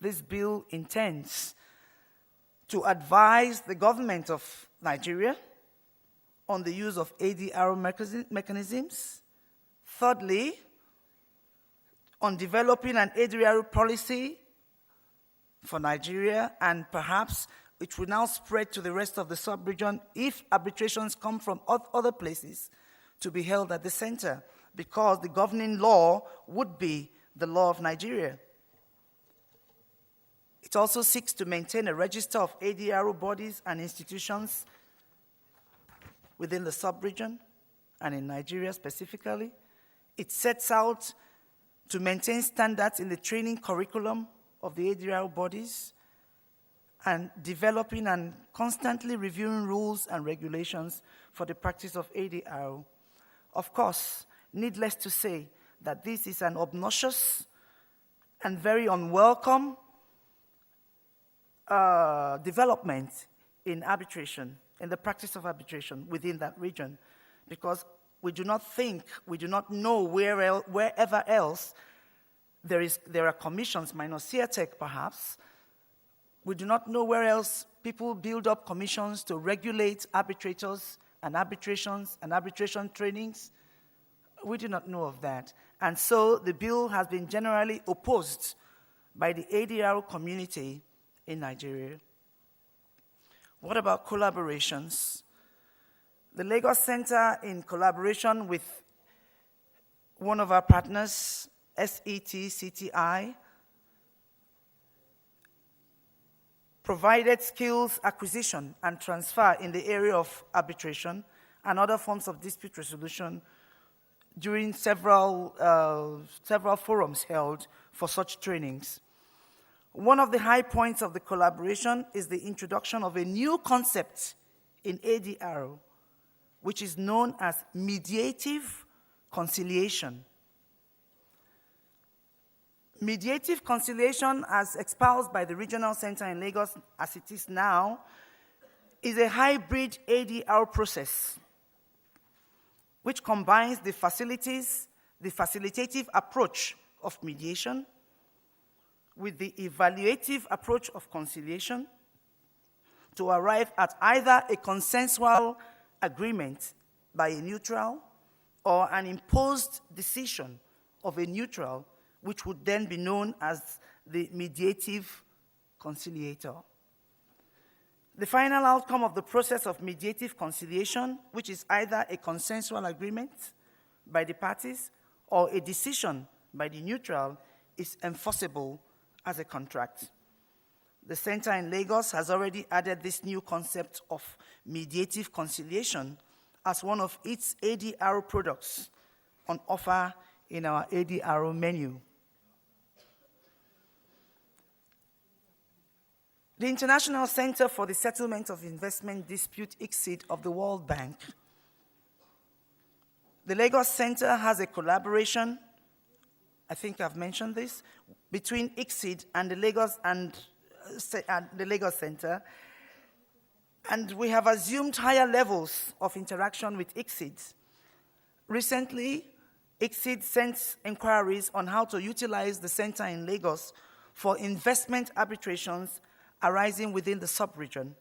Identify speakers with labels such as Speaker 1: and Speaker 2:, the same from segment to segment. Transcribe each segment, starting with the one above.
Speaker 1: this bill intends to advise the government of Nigeria on the use of ADR mechanisms. Thirdly, on developing an ADR policy for Nigeria, and perhaps it will now spread to the rest of the sub-region if arbitrations come from other places to be held at the center, because the governing law would be the law of Nigeria. It also seeks to maintain a register of ADR bodies and institutions within the sub-region and in Nigeria specifically. It sets out to maintain standards in the training curriculum of the ADR bodies and developing and constantly reviewing rules and regulations for the practice of ADR. Of course, needless to say that this is an obnoxious and very unwelcome development in arbitration, in the practice of arbitration within that region, because we do not know wherever else there are commissions, minus CIATEC perhaps. We do not know where else people build up commissions to regulate arbitrators and arbitrations and arbitration trainings. We do not know of that. And so the bill has been generally opposed by the ADR community in Nigeria. What about collaborations? The Lagos Center, in collaboration with one of our partners, SET-CTI, provided skills acquisition and transfer in the area of arbitration and other forms of dispute resolution during several forums held for such trainings. One of the high points of the collaboration is the introduction of a new concept in ADR, which is known as mediative conciliation. Mediative conciliation, as espoused by the Regional Center in Lagos as it is now, is a hybrid ADR process which combines the facilitative approach of mediation with the evaluative approach of conciliation to arrive at either a consensual agreement by a neutral or an imposed decision of a neutral, which would then be known as the mediative conciliator. The final outcome of the process of mediative conciliation, which is either a consensual agreement by the parties or a decision by the neutral, is enforceable as a contract. The Center in Lagos has already added this new concept of mediative conciliation as one of its ADR products on offer in our ADR menu. The International Center for the Settlement of Investment Dispute, ICSID, of the World Bank. The Lagos Center has a collaboration, I think I've mentioned this, between ICSID and the Lagos Center, and we have assumed higher levels of interaction with ICSID. Recently, ICSID sent inquiries on how to utilize the center in Lagos for investment arbitrations arising within the sub-region.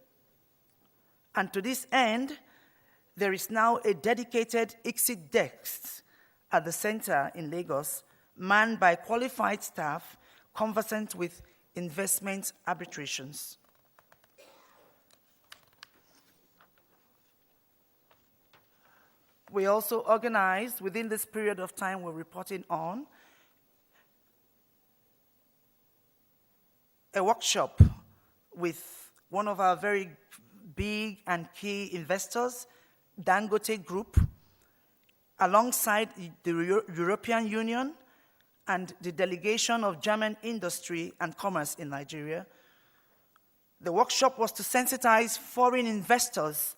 Speaker 1: And to this end, there is now a dedicated ICSID desk at the center in Lagos, manned by qualified staff conversant with investment arbitrations. We also organized, within this period of time we're reporting on, a workshop with one of our very big and key investors, Dangote Group, alongside the European Union and the delegation of German industry and commerce in Nigeria. The workshop was to sensitize foreign investors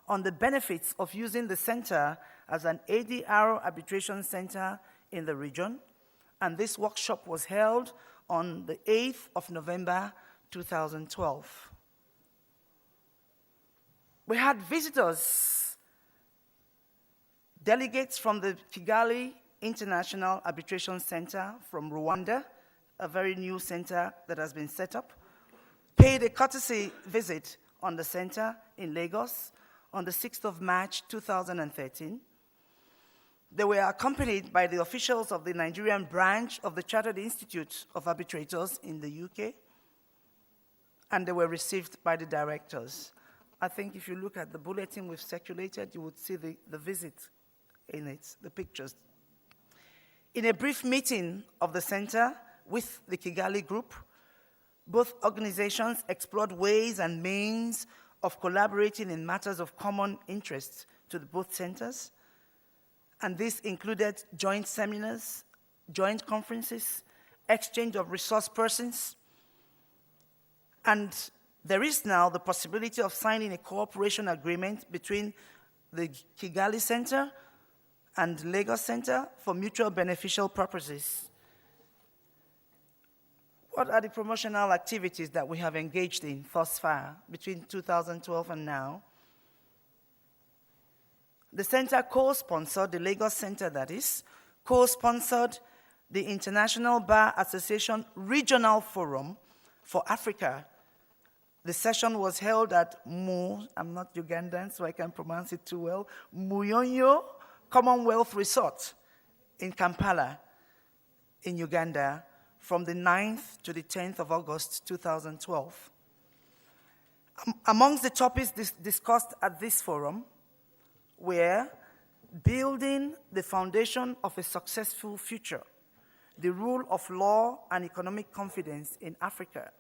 Speaker 1: on the benefits of using the center as an ADR arbitration center in the region, and this workshop was held on the 8th of November 2012. We had visitors, delegates from the Kigali International Arbitration Center from Rwanda, a very new center that has been set up, paid a courtesy visit on the center in Lagos on the 6th of March 2013. They were accompanied by the officials of the Nigerian branch of the Chartered Institute of Arbitrators in the UK, and they were received by the directors. I think if you look at the bulletin we've circulated, you would see the visit in it, the pictures. In a brief meeting of the center with the Kigali group, both organizations explored ways and means of collaborating in matters of common interest to both centers, and this included joint seminars, joint conferences, exchange of resource persons, and there is now the possibility of signing a cooperation agreement between the Kigali Center and Lagos Center for mutual beneficial purposes. What are the promotional activities that we have engaged in thus far between 2012 and now? The center co-sponsored, the Lagos Center that is, co-sponsored the International Bar Association Regional Forum for Africa. The session was held at I'm not Ugandan, so I can't pronounce it too well, Muyonyo Commonwealth Resort in Kampala, in Uganda, from the 9th to the 10th of August 2012. Amongst the topics discussed at this forum were building the foundation of a successful future, the rule of law and economic confidence in Africa,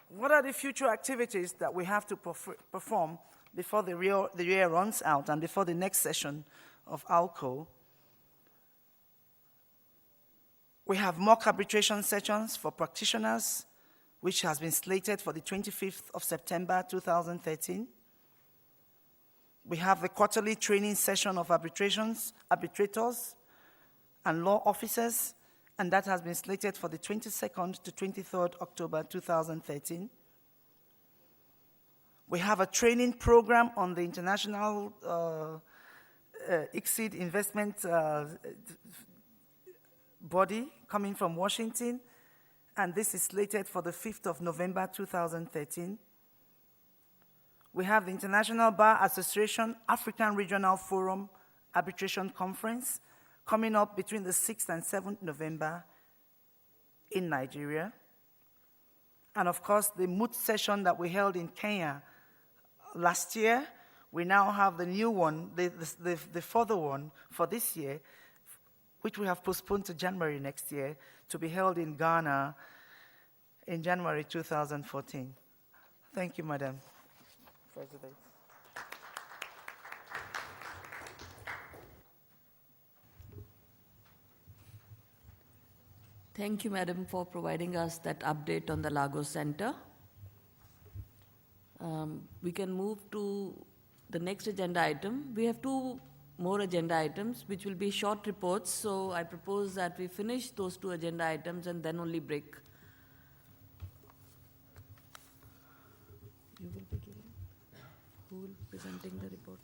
Speaker 1: what are the future activities that we have to perform before the year runs out and before the next session of ALCO? We have mock arbitration sessions for practitioners, which has been slated for the 25th of September 2013. We have the quarterly training session of arbitrators and law officers, and that has been slated for the 22nd to 23rd October 2013. We have a training program on the international ICSID investment body coming from Washington, and this is slated for the 5th of November 2013. We have the International Bar Association African Regional Forum Arbitration Conference coming up between the 6th and 7th November in Nigeria. And of course, the moot session that we held in Kenya last year, we now have the new one, the further one for this year, which we have postponed to January next year, to be held in Ghana in January 2014. Thank you, Madam President.
Speaker 2: Thank you, Madam, for providing us that update on the Lagos Center. We can move to the next agenda item. We have two more agenda items, which will be short reports, so I propose that we finish those two agenda items and then only break. You will be giving? Who will be presenting the report?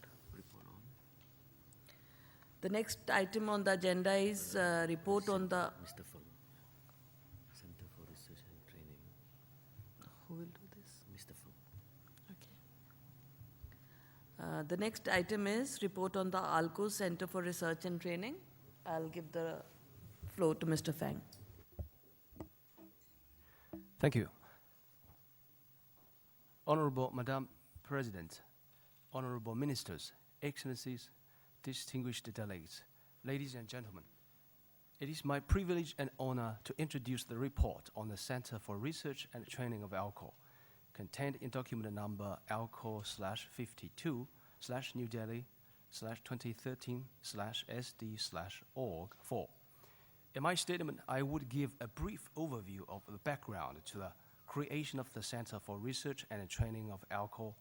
Speaker 2: The next item on the agenda is report on the...
Speaker 3: Mr. Fung, Center for Research and Training.
Speaker 2: Who will do this?
Speaker 3: Mr. Fung.
Speaker 2: Okay. The next item is report on the ALCO Center for Research and Training. I'll give the floor to Mr. Fang.
Speaker 4: Thank you. Honorable Madam President, Honorable Ministers, Excellencies, distinguished delegates, ladies and gentlemen, it is my privilege and honor to introduce the report on the Center for Research and Training of ALCO, contained in document number ALCO/52/New Delhi/2013/SD/org-4. In my statement, I would give a brief overview of the background to the creation of the Center for Research and Training of ALCO,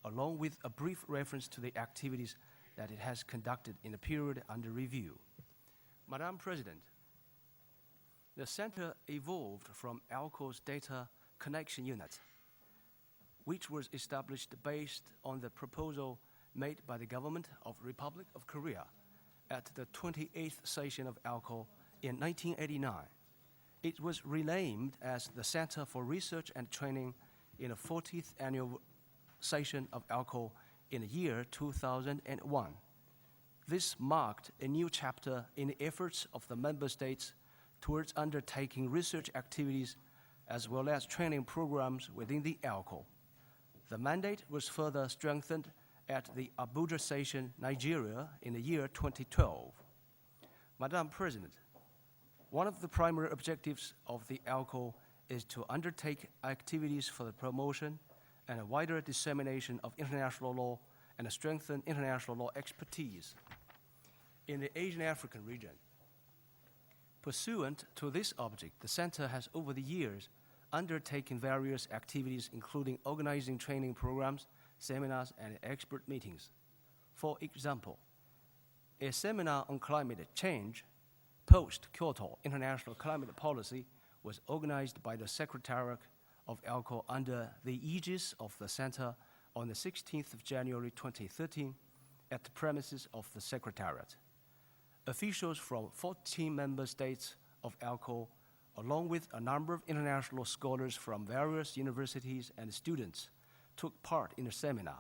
Speaker 4: along with a brief reference to the activities that it has conducted in the period under review. Madam President, the Center evolved from ALCO's Data Connection Unit, which was established based on the proposal made by the government of Republic of Korea at the 28th session of ALCO in 1989. It was renamed as the Center for Research and Training in the 40th annual session of ALCO in the year 2001. This marked a new chapter in the efforts of the member states towards undertaking research activities as well as training programs within the ALCO. The mandate was further strengthened at the Abuja session, Nigeria, in the year 2012. Madam President, one of the primary objectives of the ALCO is to undertake activities for the promotion and a wider dissemination of international law and strengthen international law expertise in the Asian African region. Pursuant to this object, the Center has over the years undertaken various activities, including organizing training programs, seminars, and expert meetings. For example, a seminar on climate change, post-Kyoto International Climate Policy, was organized by the Secretariat of ALCO under the aegis of the Center on the 16th of January 2013 at the premises of the Secretariat. Officials from 14 member states of ALCO, along with a number of international scholars from various universities and students, took part in the seminar.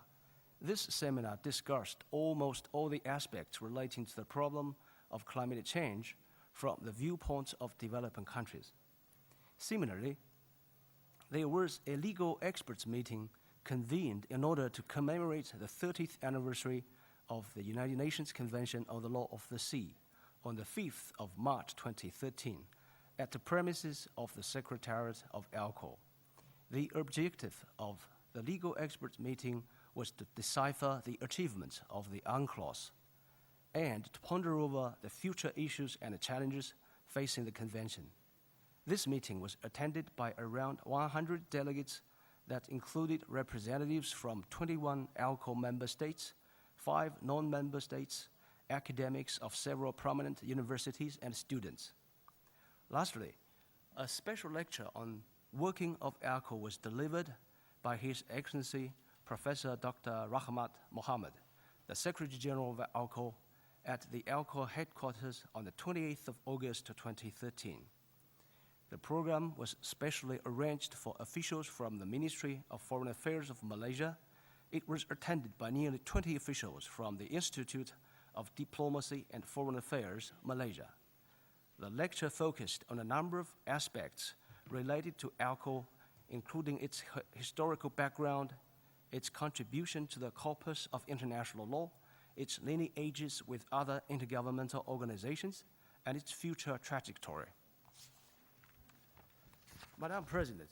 Speaker 4: This seminar discussed almost all the aspects relating to the problem of climate change from the viewpoints of developing countries. Similarly, there was a legal experts meeting convened in order to commemorate the 30th anniversary of the United Nations Convention on the Law of the Sea on the 5th of March 2013 at the premises of the Secretariat of ALCO. The objective of the legal experts meeting was to decipher the achievements of the UNCLOS and to ponder over the future issues and the challenges facing the convention. This meeting was attended by around 100 delegates that included representatives from 21 ALCO member states, 5 non-member states, academics of several prominent universities, and students. Lastly, a special lecture on working of ALCO was delivered by His Excellency Professor Dr. Rahmat Mohammed, the Secretary General of ALCO, at the ALCO headquarters on the 28th of August 2013. The program was specially arranged for officials from the Ministry of Foreign Affairs of Malaysia. It was attended by nearly 20 officials from the Institute of Diplomacy and Foreign Affairs, Malaysia. The lecture focused on a number of aspects related to ALCO, including its historical background, its contribution to the corpus of international law, its lineages with other intergovernmental organizations, and its future trajectory. Madam President,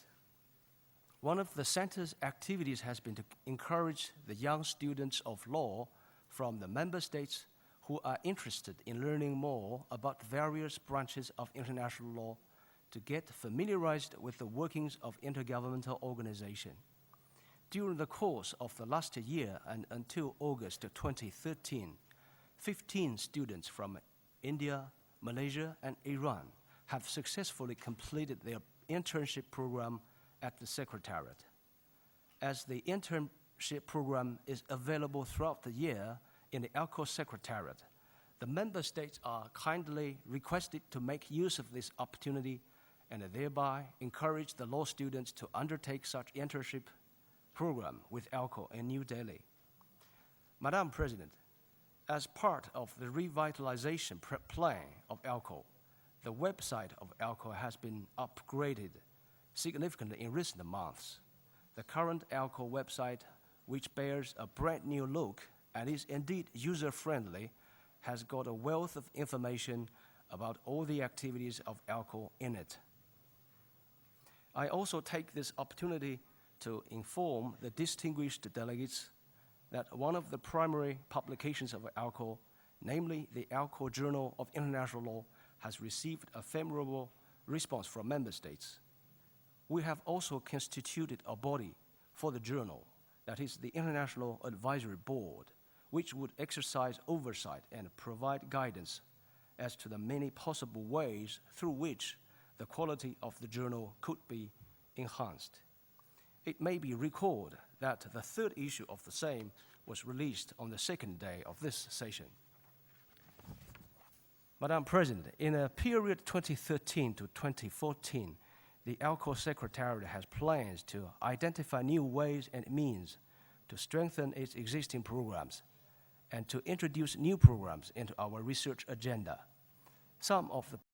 Speaker 4: one of the Center's activities has been to encourage the young students of law from the member states who are interested in learning more about various branches of international law to get familiarized with the workings of intergovernmental organization. During the course of the last year and until August 2013, 15 students from India, Malaysia, and Iran have successfully completed their internship program at the Secretariat. As the internship program is available throughout the year in the ALCO Secretariat, the member states are kindly requested to make use of this opportunity and thereby encourage the law students to undertake such internship program with ALCO in New Delhi. Madam President, as part of the revitalization plan of ALCO, the website of ALCO has been upgraded significantly in recent months. The current ALCO website, which bears a brand new look and is indeed user-friendly, has got a wealth of information about all the activities of ALCO in it. I also take this opportunity to inform the distinguished delegates that one of the primary publications of ALCO, namely the ALCO Journal of International Law, has received a favorable response from member states. We have also constituted a body for the journal, that is the International Advisory Board, which would exercise oversight and provide guidance as to the many possible ways through which the quality of the journal could be enhanced. It may be recalled that the third issue of the same was released on the second day of this session. Madam President, in a period 2013 to 2014, the ALCO Secretariat has plans to identify new ways and means to strengthen its existing programs and to introduce new programs into our research agenda. Some of the